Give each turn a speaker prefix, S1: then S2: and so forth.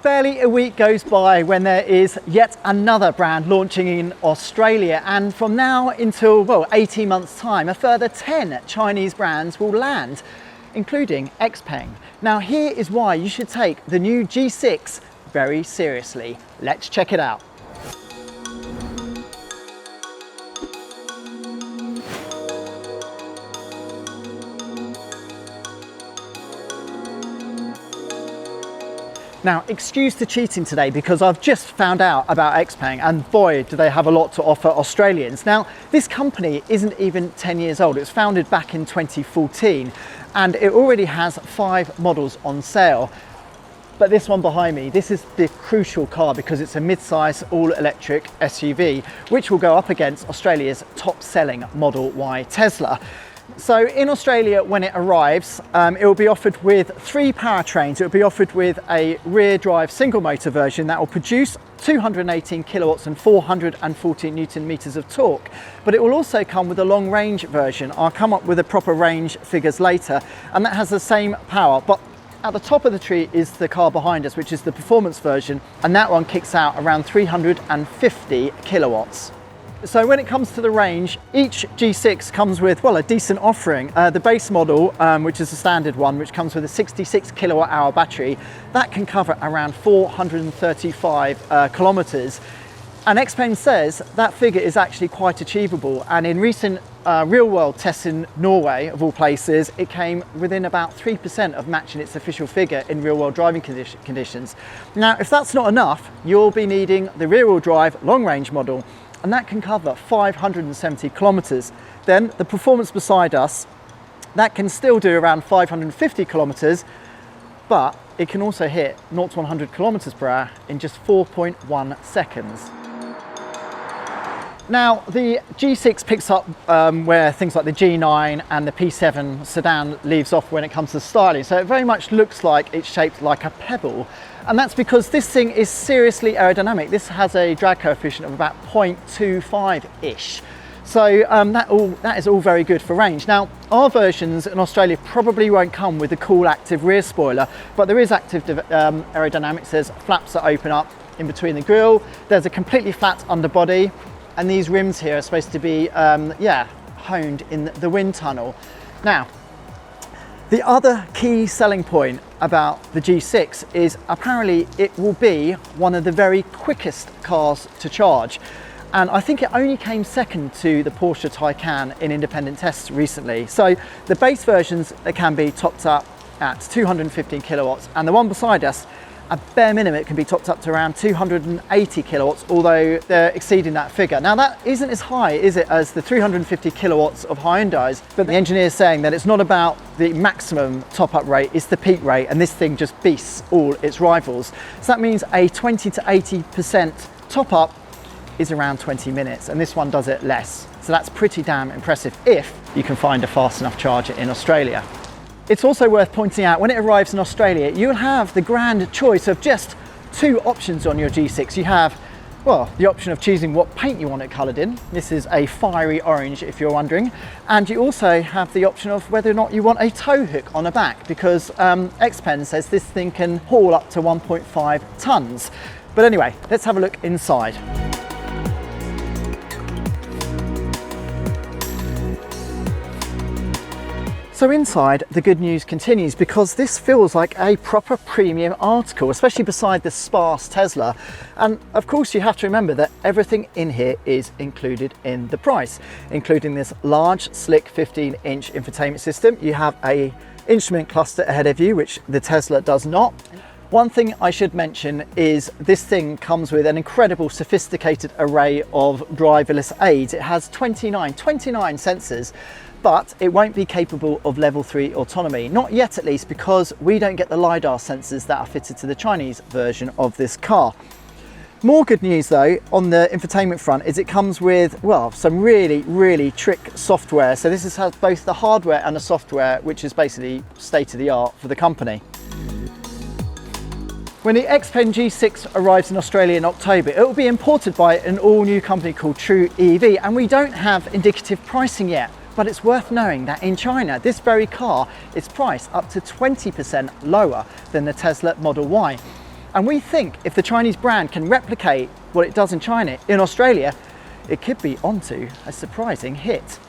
S1: Barely a week goes by when there is yet another brand launching in Australia, and from now until, well, 18 months time, a further 10 Chinese brands will land, including XPeng. Now here is why you should take the new G6 very seriously. Let's check it out. Now, excuse the cheating today because I've just found out about XPeng, and boy, do they have a lot to offer Australians. Now, this company isn't even 10 years old. It was founded back in 2014 and it already has 5 models on sale. But this one behind me, this is the crucial car because it's a mid-size all-electric SUV, which will go up against Australia's top-selling Model Y Tesla. So in Australia, when it arrives, it will be offered with 3 powertrains. It will be offered with a rear drive single motor version that will produce 218 kilowatts and 440 Newton meters of torque. But it will also come with a long range version. I'll come up with the proper range figures later, and that has the same power. But at the top of the tree is the car behind us, which is the performance version, and that one kicks out around 350 kilowatts. So when it comes to the range, each G6 comes with, well, a decent offering. The base model, which is the standard one, which comes with a 66 kilowatt hour battery, that can cover around 435 kilometers. And XPeng says that figure is actually quite achievable. And in recent real world tests in Norway, of all places, it came within about 3% of matching its official figure in real world driving conditions. Now, if that's not enough, you'll be needing the rear wheel drive long range model, and that can cover 570 kilometers. Then the performance beside us, that can still do around 550 kilometers, but it can also hit 0 to 100 kilometers per hour in just 4.1 seconds. Now, the G6 picks up where things like the G9 and the P7 sedan leaves off when it comes to styling. So it very much looks like it's shaped like a pebble. And that's because this thing is seriously aerodynamic. This has a drag coefficient of about 0.25-ish. So that is all very good for range. Now, our versions in Australia probably won't come with the cool active rear spoiler, but there is active aerodynamics. There's flaps that open up in between the grille. There's a completely flat underbody. And these rims here are supposed to be, honed in the wind tunnel. Now, the other key selling point about the G6 is apparently it will be one of the very quickest cars to charge. And I think it only came second to the Porsche Taycan in independent tests recently. So the base versions, they can be topped up at 215 kilowatts, and the one beside us, at bare minimum, it can be topped up to around 280 kilowatts, although they're exceeding that figure. Now that isn't as high, is it, as the 350 kilowatts of Hyundai's, but the engineer is saying that it's not about the maximum top-up rate, it's the peak rate, and this thing just beasts all its rivals. So that means a 20 to 80% top-up is around 20 minutes, and this one does it less. So that's pretty damn impressive if you can find a fast enough charger in Australia. It's also worth pointing out, when it arrives in Australia, you'll have the grand choice of just 2 options on your G6. You have, well, the option of choosing what paint you want it coloured in. This is a fiery orange, if you're wondering. And you also have the option of whether or not you want a tow hook on the back, because XPeng says this thing can haul up to 1.5 tonnes. But anyway, let's have a look inside. So inside, the good news continues, because this feels like a proper premium article, especially beside the sparse Tesla. And of course, you have to remember that everything in here is included in the price, including this large, slick 15-inch infotainment system. You have an instrument cluster ahead of you, which the Tesla does not. One thing I should mention is this thing comes with an incredible sophisticated array of driverless aids. It has 29 sensors, but it won't be capable of level 3 autonomy. Not yet, at least, because we don't get the LiDAR sensors that are fitted to the Chinese version of this car. More good news though on the infotainment front is it comes with, well, some really trick software. So this has both the hardware and the software, which is basically state of the art for the company. When the XPeng G6 arrives in Australia in October, it will be imported by an all-new company called True EV, and we don't have indicative pricing yet. But it's worth knowing that in China, this very car is priced up to 20% lower than the Tesla Model Y. And we think if the Chinese brand can replicate what it does in China, in Australia, it could be onto a surprising hit.